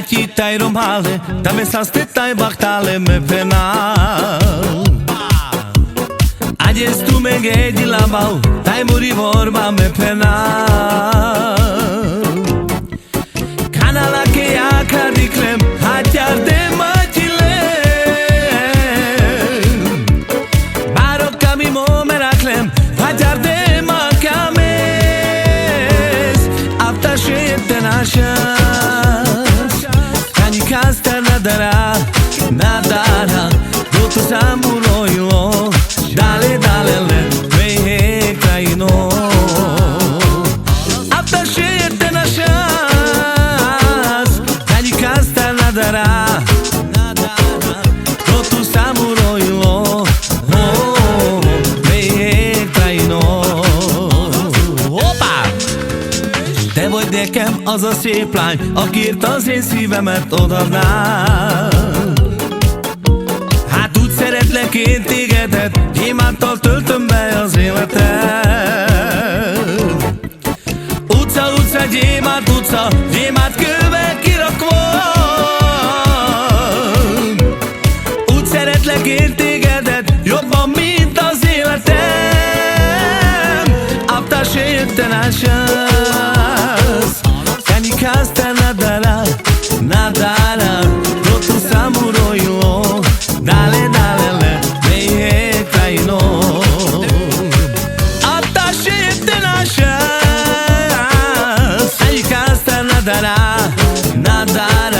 Ti tai romale, da me sa stettai bachtale me penal. Adeți tu me ghedi la bau, tai muri vorba me penal. Canala che ia cadiclem, hatiar de mătile. Barocca mi momeraclem, hatiar de măcames. Afta și tenașa. Kasta nadara, nadara, dotu samuroilo, dale dale le, vehe kraino. Afta shete na shas, kani kasta nadara, nadara, dotu samuroilo, vehe kraino. Opa! Te vagy nekem az a szép lány, akiért az én szívemet odaadnám. Hát úgy szeretlek én tégedet, gyémántal töltöm be az életet. Utca, utca, gyémánt utca, gyémánt kővel kirakva. Úgy szeretlek én tégedet, jobban, mint az életem. Aptaše je te naša. Kasta nadara, nadara, dotu samuroilo, dale dale le, vehe kraino. Aptaše je te naša. Kasta nadara, nadara.